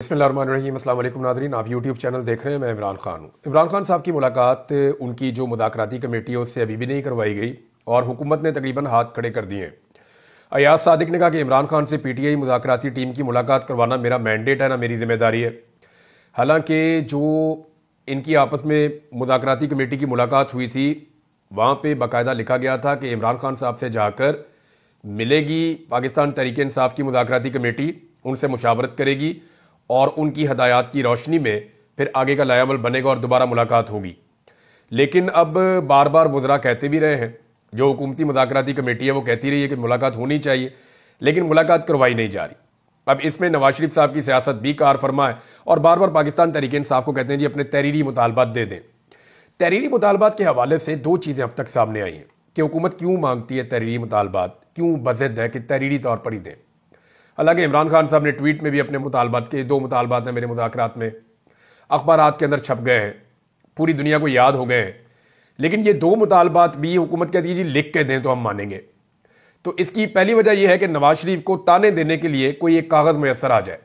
बिस्मिल्लाहिर्रहमानिर्रहीम। अस्सलाम वालेकुम नाज़रीन, आप यूट्यूब चैनल देख रहे हैं। मैं इमरान खान हूँ। इमरान खान साहब की मुलाकात उनकी जो मुज़ाकराती कमेटी है उससे अभी भी नहीं करवाई गई और हुकूमत ने तकरीबन हाथ खड़े कर दिए हैं। अयाज सादिक ने कहा कि इमरान खान से पीटीआई मुज़ाकराती टीम की मुलाकात करवाना मेरा मैंडेट है, ना मेरी जिम्मेदारी है। हालांकि जो इनकी आपस में मुज़ाकराती कमेटी की मुलाकात हुई थी वहाँ पर बाकायदा लिखा गया था कि इमरान खान साहब से जाकर मिलेगी पाकिस्तान तहरीक इंसाफ की मुज़ाकराती कमेटी, उनसे मुशावरत करेगी और उनकी हदायत की रोशनी में फिर आगे का लायामल बनेगा और दोबारा मुलाकात होगी। लेकिन अब बार बार वज़रा कहते भी रहे हैं, जो हुकूमती मुज़ाकराती कमेटी है वो कहती रही है कि मुलाकात होनी चाहिए, लेकिन मुलाकात करवाई नहीं जा रही। अब इसमें नवाज शरीफ साहब की सियासत भी कार फरमा है और बार बार पाकिस्तान तहरीक इंसाफ को कहते हैं जी अपने तहरीरी मुतालबात दे दें। तहरीरी मुतालबात के हवाले से दो चीज़ें अब तक सामने आई हैं कि हुकूमत क्यों मांगती है तहरीरी मुतालबात, क्यों बज़िद है कि तहरीरी तौर पर ही दें। हालांकि इमरान खान साहब ने ट्वीट में भी अपने मुतालबात के दो मुतालबात हैं मेरे मुज़ाकरात में, अखबारात के अंदर छप गए हैं, पूरी दुनिया को याद हो गए हैं। लेकिन ये दो मुतालबात भी हुकूमत कहती है जी लिख के दें तो हम मानेंगे। तो इसकी पहली वजह यह है कि नवाज शरीफ को ताने देने के लिए कोई एक कागज़ मैसर आ जाए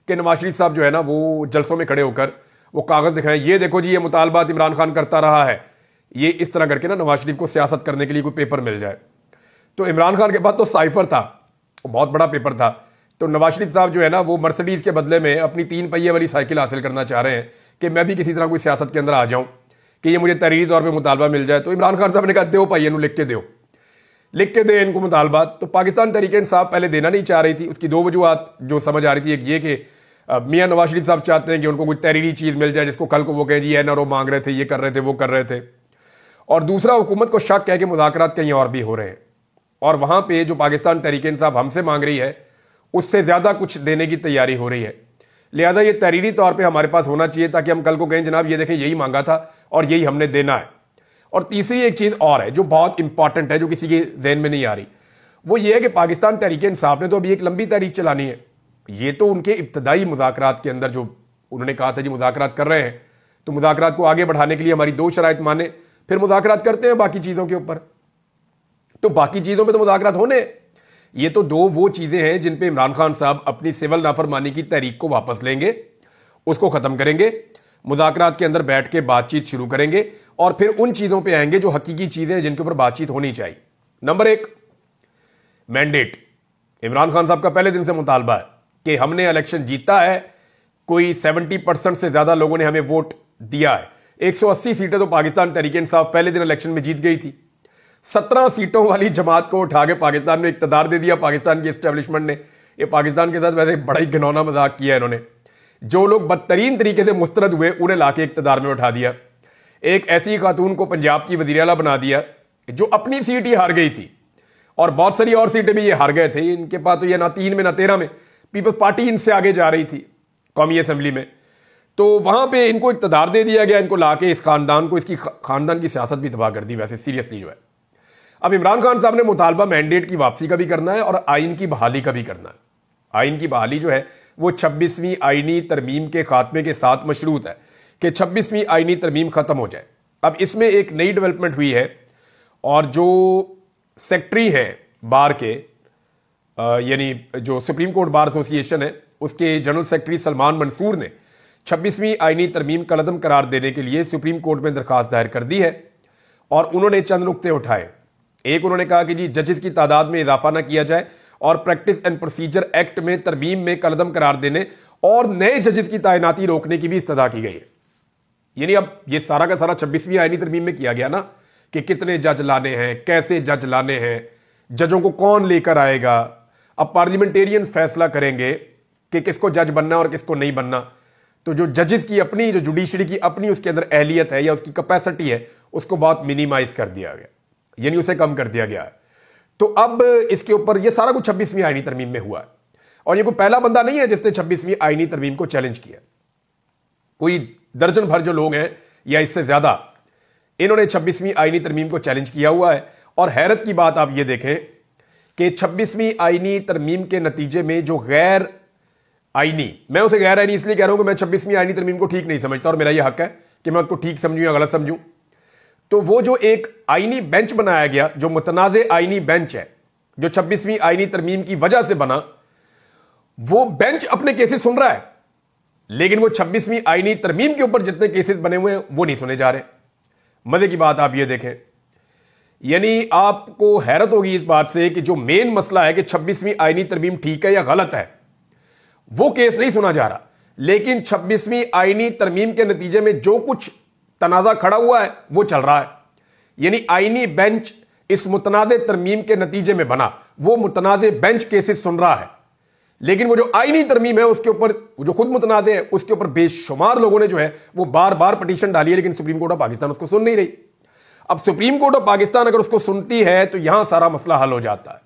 कि नवाज शरीफ साहब जो है ना वो जलसों में खड़े होकर वो कागज़ दिखाएं, ये देखो जी ये मुतालबात इमरान खान करता रहा है, ये इस तरह करके ना नवाज शरीफ को सियासत करने के लिए कोई पेपर मिल जाए। तो इमरान खान के पास तो साइफर था, बहुत बड़ा पेपर था। तो नवाज शरीफ साहब जो है ना वो मर्सिडीज़ के बदले में अपनी 3 पहिए वाली साइकिल हासिल करना चाह रहे हैं कि मैं भी किसी तरह कोई सियासत के अंदर आ जाऊं कि ये मुझे तहरीरी तौर पे मुतालबा मिल जाए। तो इमरान खान साहब ने कहा दो पहिए लिख के दो, लिख के दे इनको मुतालबात। तो पाकिस्तान तहरीक इंसाफ पहले देना नहीं चाह रही थी। उसकी दो वजूहत जो समझ आ रही थी, एक ये कि मियाँ नवाज शरीफ साहब चाहते हैं कि उनको कोई तहरीरी चीज़ मिल जाए जिसको कल को वो कहें जी एनआरओ मांग रहे थे, ये कर रहे थे, वो कर रहे थे। और दूसरा हुकूमत को शक है कि मुज़ाकरात कहीं और भी हो रहे हैं और वहाँ पर जो पाकिस्तान तहरीक इंसाफ हमसे मांग रही है उससे ज़्यादा कुछ देने की तैयारी हो रही है। लिहाजा ये तहरीरी तौर पे हमारे पास होना चाहिए ताकि हम कल को कहें जनाब ये देखें यही मांगा था और यही हमने देना है। और तीसरी एक चीज़ और है जो बहुत इंपॉर्टेंट है, जो किसी के जहन में नहीं आ रही, वो ये है कि पाकिस्तान तहरीक इंसाफ ने तो अभी एक लंबी तारीख चलानी है। ये तो उनके इब्तदाई मुज़ाकरात के अंदर जो उन्होंने कहा था जी मुज़ाकरात कर रहे हैं, तो मुज़ाकरात को आगे बढ़ाने के लिए हमारी दो शराइत माने, फिर मुज़ाकरात करते हैं बाकी चीज़ों के ऊपर। तो बाकी चीज़ों पर तो मुज़ाकरात होने, ये तो दो वो चीज़ें हैं जिन पे इमरान खान साहब अपनी सिविल नाफरमानी की तहरीक को वापस लेंगे, उसको ख़त्म करेंगे, मुज़ाकरात के अंदर बैठ के बातचीत शुरू करेंगे और फिर उन चीज़ों पे आएंगे जो हकीकी चीज़ें हैं जिनके ऊपर बातचीत होनी चाहिए। Number 1, mandate. इमरान खान साहब का पहले दिन से मुतालबा है कि हमने इलेक्शन जीता है, कोई 70% से ज़्यादा लोगों ने हमें वोट दिया है। 180 सीटें तो पाकिस्तान तहरीक इंसाफ पहले दिन इलेक्शन में जीत गई थी। 17 सीटों वाली जमात को उठा के पाकिस्तान में इक़्तिदार दे दिया पाकिस्तान की एस्टेब्लिशमेंट ने। ये पाकिस्तान के साथ वैसे बड़ा ही घिनौना मजाक किया इन्होंने। जो लोग बदतरीन तरीके से मुस्तरद हुए उन्हें लाके इक़्तिदार में उठा दिया। एक ऐसी खातून को पंजाब की वज़ीर आला बना दिया जो अपनी सीट ही हार गई थी और बहुत सारी और सीटें भी ये हार गए थे। इनके पास तो ये ना 3 में ना 13 में पीपल्स पार्टी इनसे आगे जा रही थी कौमी असम्बली में। तो वहां पे इनको इक़्तिदार दे दिया गया, इनको लाके इस खानदान को, इसकी खानदान की सियासत भी तबाह कर दी वैसे सीरियसली जो है। अब इमरान खान साहब ने मुतालबा मैंडेट की वापसी का भी करना है और आइन की बहाली का भी करना है। आइन की बहाली जो है वो 26वीं आइनी तरमीम के खात्मे के साथ मशरूत है कि 26वीं आइनी तरमीम खत्म हो जाए। अब इसमें एक नई डेवलपमेंट हुई है और जो सेक्रेटरी है बार के, यानी जो सुप्रीम कोर्ट बार एसोसिएशन है, उसके जनरल सेक्रेटरी सलमान मंसूर ने 26वीं आइनी तरमीम कलदम करार देने के लिए सुप्रीम कोर्ट में दरखास्त दायर कर दी है और उन्होंने चंद नुक्ते उठाए। एक, उन्होंने कहा कि जी जजेस की तादाद में इजाफा ना किया जाए और प्रैक्टिस एंड प्रोसीजर एक्ट में तरमीम में कलदम करार देने और नए जजेस की तैनाती रोकने की भी इस्तदा की गई है। यानी अब ये सारा का सारा 26वीं आईनी तरमीम में किया गया ना कि कितने जज लाने हैं, कैसे जज लाने हैं, जजों को कौन लेकर आएगा। अब पार्लियामेंटेरियन फैसला करेंगे कि किसको जज बनना और किसको नहीं बनना। तो जो जजेस की अपनी, जो जुडिशरी की अपनी उसके अंदर अहलियत है या उसकी कैपेसिटी है, उसको बहुत मिनिमाइज कर दिया गया, यानी उसे कम कर दिया गया है। तो अब इसके ऊपर ये सारा कुछ 26वीं आईनी तरमीम में हुआ है और ये कोई पहला बंदा नहीं है जिसने 26वीं आईनी तरमीम को चैलेंज किया। कोई दर्जन भर जो लोग हैं या इससे ज्यादा, इन्होंने 26वीं आईनी तरमीम को चैलेंज किया हुआ है। और हैरत की बात आप ये देखें कि 26वीं आईनी तरमीम के नतीजे में जो गैर आईनी, मैं उसे गैर आईनी इसलिए कह रहा हूं कि मैं 26वीं आईनी तरमीम को ठीक नहीं समझता और मेरा यह हक है कि मैं उसको ठीक समझूं या गलत समझूं। तो वो जो एक आईनी बेंच बनाया गया, जो मुतनाज़े आईनी बेंच है, जो 26वीं आईनी तरमीम की वजह से बना, वो बेंच अपने केसेस सुन रहा है लेकिन वो 26वीं आईनी तरमीम के ऊपर जितने केसेस बने हुए हैं वो नहीं सुने जा रहे। मजे की बात आप ये देखें, यानी आपको हैरत होगी इस बात से कि जो मेन मसला है कि 26वीं आईनी तरमीम ठीक है या गलत है, वो केस नहीं सुना जा रहा। लेकिन 26वीं आईनी तरमीम के नतीजे में जो कुछ तनाजा खड़ा हुआ है वो चल रहा है। यानी आईनी बेंच इस मुतनाज़े तरमीम के नतीजे में बना, वो मुतनाज़े बेंच केसेस सुन रहा है। लेकिन वो जो आईनी तरमीम है उसके ऊपर, जो खुद मुतनाज़े है उसके ऊपर बेशुमार लोगों ने जो है वो बार बार पिटीशन डाली है, लेकिन सुप्रीम कोर्ट ऑफ पाकिस्तान उसको सुन नहीं रही। अब सुप्रीम कोर्ट ऑफ पाकिस्तान अगर उसको सुनती है तो यहां सारा मसला हल हो जाता है।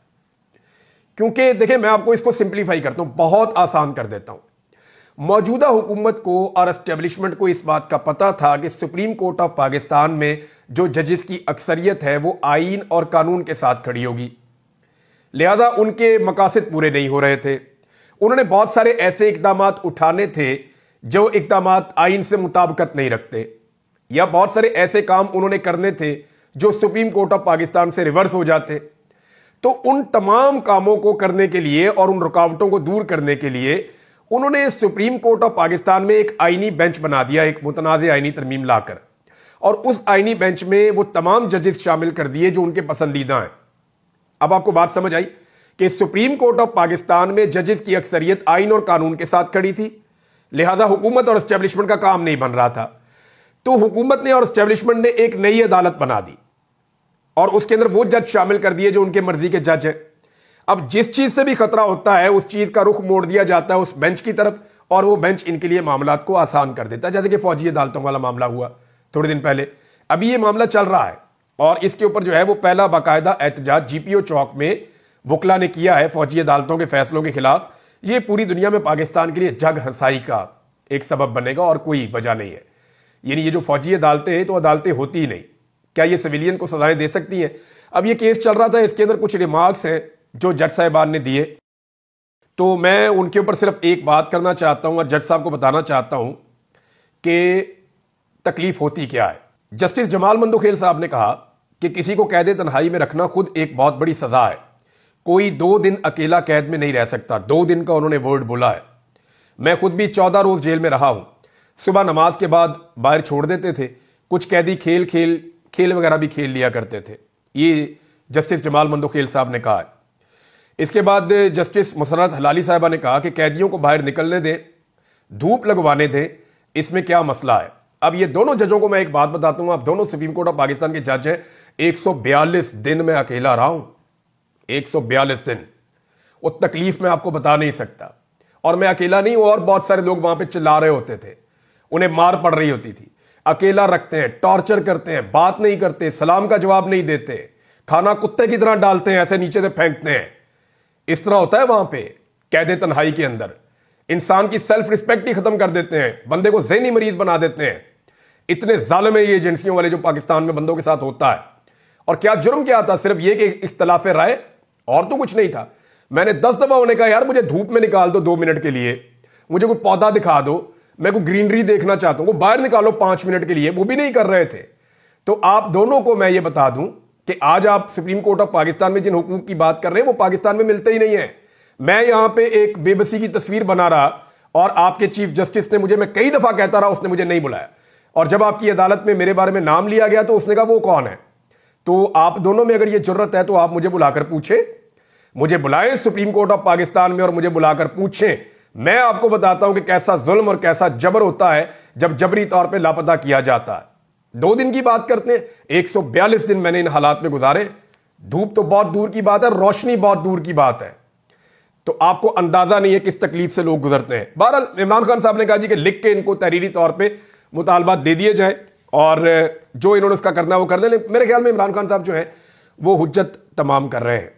क्योंकि देखिए, मैं आपको इसको सिंप्लीफाई करता हूं, बहुत आसान कर देता हूं। मौजूदा हुकूमत को और एस्टेब्लिशमेंट को इस बात का पता था कि सुप्रीम कोर्ट ऑफ पाकिस्तान में जो जजेस की अक्सरियत है वो आईन और कानून के साथ खड़ी होगी, लिहाजा उनके मकासद पूरे नहीं हो रहे थे। उन्होंने बहुत सारे ऐसे इकदाम उठाने थे जो इकदाम आईन से मुताबिकत नहीं रखते, या बहुत सारे ऐसे काम उन्होंने करने थे जो सुप्रीम कोर्ट ऑफ पाकिस्तान से रिवर्स हो जाते। तो उन तमाम कामों को करने के लिए और उन रुकावटों को दूर करने के लिए उन्होंने सुप्रीम कोर्ट ऑफ पाकिस्तान में एक आईनी बेंच बना दिया, एक मुतनाज़े आईनी तरमीम लाकर, और उस आईनी बेंच में वो तमाम जजेस शामिल कर दिए जो उनके पसंदीदा हैं। अब आपको बात समझ आई कि सुप्रीम कोर्ट ऑफ पाकिस्तान में जजेस की अक्सरियत आईन और कानून के साथ खड़ी थी, लिहाजा हुकूमत और एस्टेब्लिशमेंट का काम नहीं बन रहा था। तो हुकूमत ने और एस्टेब्लिशमेंट ने एक नई अदालत बना दी और उसके अंदर वो जज शामिल कर दिए जो उनके मर्जी के जज हैं। अब जिस चीज से भी खतरा होता है उस चीज का रुख मोड़ दिया जाता है उस बेंच की तरफ, और वो बेंच इनके लिए मामलात को आसान कर देता है। जैसे कि फौजी अदालतों वाला मामला हुआ थोड़े दिन पहले, अभी ये मामला चल रहा है और इसके ऊपर जो है वो पहला बाकायदा एहतजाज जीपीओ चौक में वकला ने किया है फौजी अदालतों के फैसलों के खिलाफ। ये पूरी दुनिया में पाकिस्तान के लिए जग हंसाई का एक सबब बनेगा और कोई वजह नहीं है। यानी ये जो फौजी अदालतें हैं तो अदालतें होती ही नहीं, क्या ये सिविलियन को सजाएं दे सकती हैं? अब ये केस चल रहा था, इसके अंदर कुछ रिमार्क्स हैं जो जज साहिबान ने दिए, तो मैं उनके ऊपर सिर्फ एक बात करना चाहता हूं और जज साहब को बताना चाहता हूं कि तकलीफ होती क्या है। जस्टिस जमाल मंदोखेल साहब ने कहा कि किसी को कैद तन्हाई में रखना खुद एक बहुत बड़ी सजा है। कोई 2 दिन अकेला कैद में नहीं रह सकता। 2 दिन का उन्होंने वर्ड बोला है। मैं खुद भी 14 रोज जेल में रहा हूं। सुबह नमाज के बाद बाहर छोड़ देते थे, कुछ कैदी खेल वगैरह भी खेल लिया करते थे। ये जस्टिस जमाल मंदोखेल साहब ने कहा है। इसके बाद जस्टिस मुसर्रत हलाली साहिबा ने कहा कि कैदियों को बाहर निकलने दें, धूप लगवाने दें, इसमें क्या मसला है। अब ये दोनों जजों को मैं एक बात बताता हूं, आप दोनों सुप्रीम कोर्ट ऑफ पाकिस्तान के जज हैं। 142 दिन मैं अकेला रहा हूं, 142 दिन। वो तकलीफ मैं आपको बता नहीं सकता। और मैं अकेला नहीं हूं, और बहुत सारे लोग वहां पे चिल्ला रहे होते थे, उन्हें मार पड़ रही होती थी। अकेला रखते हैं, टॉर्चर करते हैं, बात नहीं करते, सलाम का जवाब नहीं देते, खाना कुत्ते की तरह डालते हैं, ऐसे नीचे से फेंकते हैं। इस तरह होता है वहां पे कैद तन्हाई के अंदर। इंसान की सेल्फ रिस्पेक्ट ही खत्म कर देते हैं, बंदे को ज़हनी मरीज बना देते हैं। इतने जालिम है ये एजेंसियों वाले जो पाकिस्तान में बंदों के साथ होता है। और क्या जुर्म क्या था? सिर्फ ये कि इख्तलाफ राय, और तो कुछ नहीं था। मैंने 10 दफा उन्हें कहा यार मुझे धूप में निकाल दो 2 मिनट के लिए, मुझे कोई पौधा दिखा दो, मैं कोई ग्रीनरी देखना चाहता हूं, वो बाहर निकालो 5 मिनट के लिए, वो भी नहीं कर रहे थे। तो आप दोनों को मैं ये बता दूं कि आज आप सुप्रीम कोर्ट ऑफ पाकिस्तान में जिन हुकूक की बात कर रहे हैं वो पाकिस्तान में मिलते ही नहीं है। मैं यहां पे एक बेबसी की तस्वीर बना रहा और आपके चीफ जस्टिस ने मुझे, मैं कई दफा कहता रहा, उसने मुझे नहीं बुलाया। और जब आपकी अदालत में मेरे बारे में नाम लिया गया तो उसने कहा वो कौन है। तो आप दोनों में अगर ये जरूरत है तो आप मुझे बुलाकर पूछे, मुझे बुलाएं सुप्रीम कोर्ट ऑफ पाकिस्तान में और मुझे बुलाकर पूछें। मैं आपको बताता हूं कि कैसा जुल्म और कैसा जबर होता है जब जबरी तौर पे लापता किया जाता है। 2 दिन की बात करते हैं, 142 दिन मैंने इन हालात में गुजारे। धूप तो बहुत दूर की बात है, रोशनी बहुत दूर की बात है। तो आपको अंदाजा नहीं है किस तकलीफ से लोग गुजरते हैं। बहरहाल इमरान खान साहब ने कहा जी कि लिख के इनको तहरीरी तौर पे मुतालबात दे दिए जाए और जो इन्होंने उसका करना है वो कर दें। मेरे ख्याल में इमरान खान साहब जो है वो हुज्जत तमाम कर रहे हैं।